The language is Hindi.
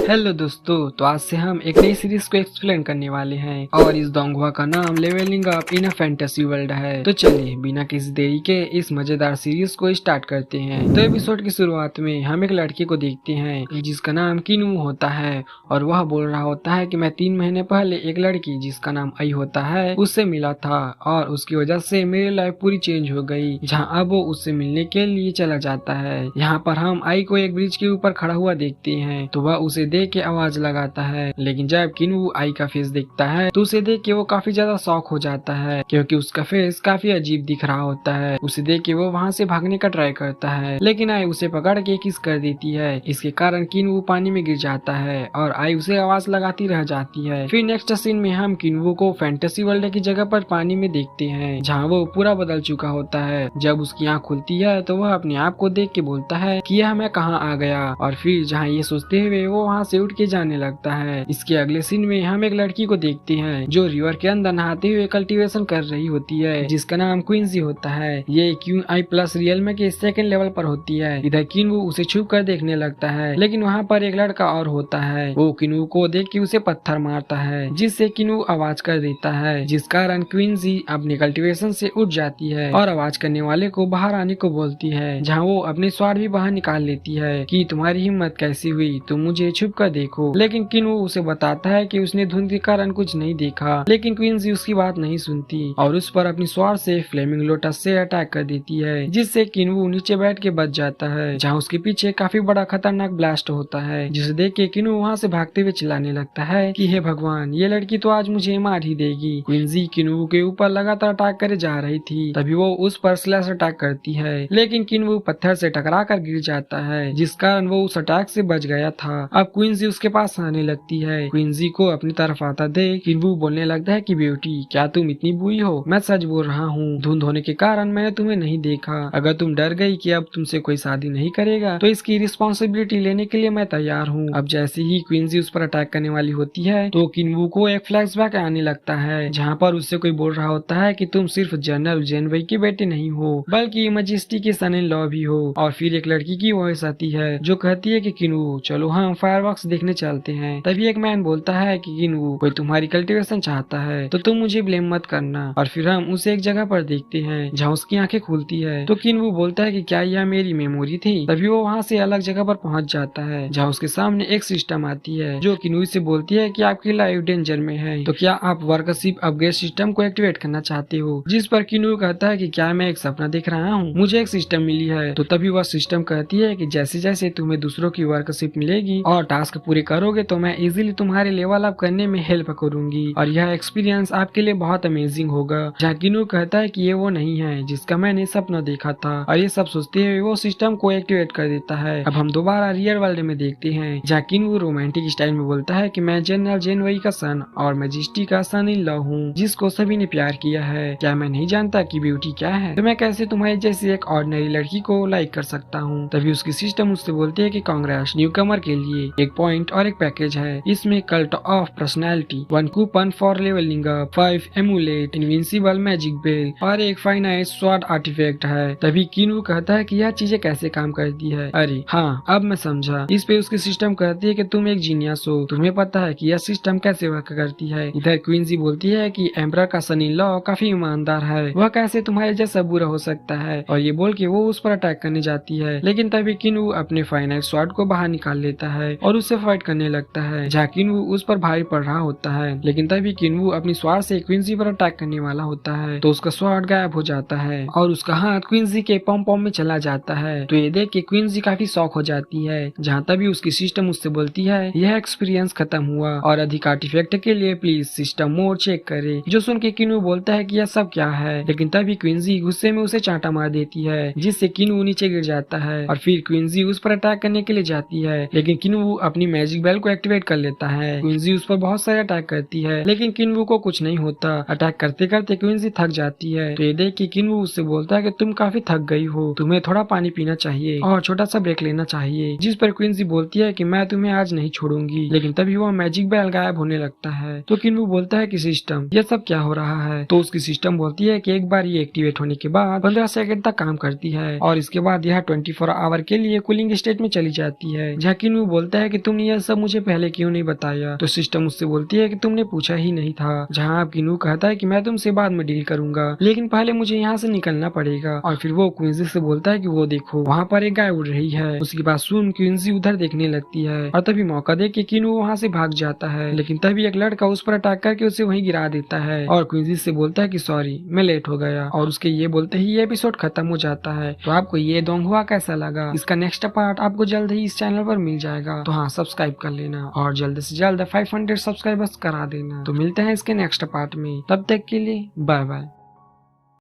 हेलो दोस्तों, तो आज से हम एक नई सीरीज को एक्सप्लेन करने वाले हैं और इस दोंगुआ का नाम levelling up in a fantasy world है। तो चलिए बिना किसी देरी के इस मजेदार सीरीज को स्टार्ट करते हैं। तो एपिसोड की शुरुआत में हम एक लड़के को देखते हैं जिसका नाम किनू होता है और वह बोल रहा होता है कि मैं 3 महीने पहले एक लड़की जिसका नाम आई होता है उससे मिला था और उसकी वजह से मेरी लाइफ पूरी चेंज हो गई, जहाँ अब वो उससे मिलने के लिए चला जाता है। यहाँ पर हम आई को एक ब्रिज के ऊपर खड़ा हुआ देखते हैं तो वह उसे देख के आवाज लगाता है, लेकिन जब किनू आई का फेस देखता है तो उसे देख के वो काफी ज्यादा शॉक हो जाता है क्योंकि उसका फेस काफी अजीब दिख रहा होता है। उसे देख के वो वहाँ से भागने का ट्राई करता है, लेकिन आई उसे पकड़ के किस कर देती है। इसके कारण किनू पानी में गिर जाता है और आई उसे आवाज लगाती रह जाती है। फिर नेक्स्ट सीन में हम किनू को फैंटेसी वर्ल्ड की जगह पर पानी में देखते हैं जहाँ वो पूरा बदल चुका होता है। जब उसकी आँख खुलती है तो वह अपने आप को देख के बोलता है कि यह मैं कहाँ आ गया, और फिर जहाँ ये सोचते हुए वो वहाँ से उठ के जाने लगता है। इसके अगले सीन में हम एक लड़की को देखते हैं जो रिवर के अंदर नहाते हुए कल्टीवेशन कर रही होती है जिसका नाम क्वींसी होता है। ये QI+ रियल के सेकंड लेवल पर होती है। इधर किनू उसे छुप कर देखने लगता है, लेकिन वहाँ पर एक लड़का और होता है। वो किनू को देख के उसे पत्थर मारता है जिससे किनू आवाज कर देता है, जिस कारण क्वींसी अपने कल्टीवेशन से उठ जाती है और आवाज करने वाले को बाहर आने को बोलती है, जहाँ वो अपने स्वाड भी बाहर निकाल लेती है कि तुम्हारी हिम्मत कैसी हुई, तुम मुझे छुप कर देखो। लेकिन किनू उसे बताता है कि उसने धुंध के कारण कुछ नहीं देखा, लेकिन क्वींसी उसकी बात नहीं सुनती और उस पर अपनी स्वाड से फ्लेमिंग लोटस से अटैक कर देती है, जिससे किनू नीचे बैठ के बच जाता है, जहाँ उसके पीछे काफी बड़ा खतरनाक ब्लास्ट होता है, जिसे देख के किनू वहाँ से भागते हुए चिल्लाने लगता है कि हे भगवान, ये लड़की तो आज मुझे मार ही देगी। क्वींसी किनू के ऊपर लगातार अटैक करे जा रही थी, तभी वो उस पर स्लैश अटैक करती है, लेकिन किनू पत्थर से टकरा कर गिर जाता है, जिस कारण वो उस अटैक से बच गया था। अब क्वींसी उसके पास आने लगती है। क्वींसी को अपनी तरफ आता देख किनू बोलने लगता है कि ब्यूटी, क्या तुम इतनी बुरी हो? मैं सच बोल रहा हूँ, धुंध होने के कारण मैंने तुम्हें नहीं देखा। अगर तुम डर गई कि अब तुमसे कोई शादी नहीं करेगा तो इसकी रिस्पॉन्सिबिलिटी लेने के लिए मैं तैयार हूँ। अब जैसे ही क्वींसी उस पर अटैक करने वाली होती है तो किनू को एक फ्लैशबैक आने लगता है, जहाँ पर उससे कोई बोल रहा होता है कि तुम सिर्फ जनरल जेनवई के बेटे नहीं हो बल्कि मजिस्ट्री के सन इन लॉ भी हो। और फिर एक लड़की की वॉइस आती है जो कहती है कि किनू चलो हम फायरवर्क्स देखने चलते हैं। तभी एक मैन बोलता है कि किनू, कोई तुम्हारी कल्टीवेशन चाहता है तो तुम मुझे ब्लेम मत करना। और फिर हम उसे एक जगह पर देखते हैं जहाँ उसकी आंखें खुलती है तो किनू बोलता है कि क्या यह मेरी मेमोरी थी। तभी वो वहाँ से अलग जगह पर पहुँच जाता है जहाँ उसके सामने एक सिस्टम आती है जो किनू से बोलती है कि आपकी लाइफ डेंजर में है, तो क्या आप वर्कशिप अपग्रेड सिस्टम को एक्टिवेट करना चाहते हो। जिस पर किनू कहता है कि क्या मैं एक सपना देख रहा हूँ, मुझे एक सिस्टम मिली है। तो तभी वह सिस्टम कहती है कि जैसे जैसे तुम्हें दूसरों की वर्कशिप मिलेगी और टास्क पूरे करोगे तो मैं इजीली तुम्हारे लेवल अप करने में हेल्प करूंगी और यह एक्सपीरियंस आपके लिए बहुत अमेजिंग होगा। जहाँ किनू कहता है कि ये वो नहीं है जिसका मैंने सपना देखा था, और ये सब सोचते हुए वो सिस्टम को एक्टिवेट कर देता है। अब हम दोबारा रियल वर्ल्ड में देखते हैं जहाँ किनू रोमांटिक स्टाइल में बोलता है कि मैं जनरल जेनवई का सन और मैजिस्ट्री का सन इन लॉ हूँ जिसको सभी ने प्यार किया है। क्या मैं नहीं जानता कि ब्यूटी क्या है? तो मैं कैसे तुम्हारी जैसी एक ऑर्डिनरी लड़की को लाइक कर सकता हूँ। तभी उसकी सिस्टम उससे बोलती है कि कांग्रेस, न्यूकमर के लिए एक पॉइंट और एक पैकेज है। इसमें cult of personality, 1 coupon for levelling up, 5 emulate, invincible magic bell और एक फाइनाइट स्वॉर्ड आर्टिफैक्ट है। तभी किनू कहता है कि यह चीजें कैसे काम करती है। अरे हाँ, अब मैं समझा। इस पे उसकी सिस्टम कहती है कि तुम एक जीनियस हो, तुम्हें पता है कि यह सिस्टम कैसे वर्क करती है। इधर क्वींसी बोलती है कि एम्परर का सन इन लॉ काफी ईमानदार है, वह कैसे तुम्हारे जैसा बुरा हो सकता है। और ये बोल के वो उस पर अटैक करने जाती है, लेकिन तभी किनू अपने फाइनाइट स्वॉर्ड को बाहर निकाल लेता है और उससे फाइट करने लगता है, जहाँ किनू उस पर भारी पड़ रहा होता है। लेकिन तभी किनू अपनी स्वॉर्ड से क्वींसी पर अटैक करने वाला होता है तो उसका स्वॉर्ड गायब हो जाता है और उसका हाथ क्वींसी के पॉम पॉम में चला जाता है। तो ये देख के क्वींसी काफी शॉक हो जाती है, जहाँ तभी उसकी सिस्टम उससे बोलती है यह एक्सपीरियंस खत्म हुआ और अधिक आर्टिफैक्ट के लिए प्लीज सिस्टम मोड चेक करे। जो सुन के किनू बोलता है कि यह सब क्या है, लेकिन तभी क्वींसी गुस्से में उसे चांटा मार देती है जिससे किनू नीचे गिर जाता है। और फिर क्वींसी उस पर अटैक करने के लिए जाती है, लेकिन किनू अपनी मैजिक बेल को एक्टिवेट कर लेता है। क्वींसी उस पर बहुत सारे अटैक करती है, लेकिन किनू को कुछ नहीं होता। अटैक करते करते क्वींसी थक जाती है। तो ये देख के किनू उससे बोलता है कि तुम काफी थक गई हो, तुम्हें थोड़ा पानी पीना चाहिए और छोटा सा ब्रेक लेना चाहिए। जिस पर क्वींसी बोलती है कि मैं तुम्हें आज नहीं छोड़ूंगी, लेकिन तभी वह मैजिक बेल गायब होने लगता है। तो किनू बोलता है कि सिस्टम, यह सब क्या हो रहा है। तो उसकी सिस्टम बोलती है कि एक बार ये एक्टिवेट होने के बाद 15 सेकंड तक काम करती है और इसके बाद यह 24 आवर के लिए कूलिंग स्टेट में चली जाती है। जहाँ किनू बोलता है कि कि तुमने यह सब मुझे पहले क्यों नहीं बताया। तो सिस्टम उससे बोलती है कि तुमने पूछा ही नहीं था। जहाँ अब किनू कहता है कि मैं तुमसे बाद में डील करूंगा, लेकिन पहले मुझे यहाँ से निकलना पड़ेगा। और फिर वो क्विंसी से बोलता है कि वो देखो वहाँ पर एक गाय उड़ रही है। उसकी बात सुन क्विंसी उधर देखने लगती है और तभी मौका देख के किनू वहाँ से भाग जाता है, लेकिन तभी एक लड़का उस पर अटैक करके उसे वहीं गिरा देता है और क्विंसी से बोलता है कि सॉरी मैं लेट हो गया। और उसके ये बोलते ही ये एपिसोड खत्म हो जाता है। तो आपको ये दोंगहुआ कैसा लगा? इसका नेक्स्ट पार्ट आपको जल्द ही इस चैनल पर मिल जाएगा, तो हाँ सब्सक्राइब कर लेना और जल्द से जल्द 500 सब्सक्राइबर्स करा देना। तो मिलते हैं इसके नेक्स्ट पार्ट में, तब तक के लिए बाय बाय।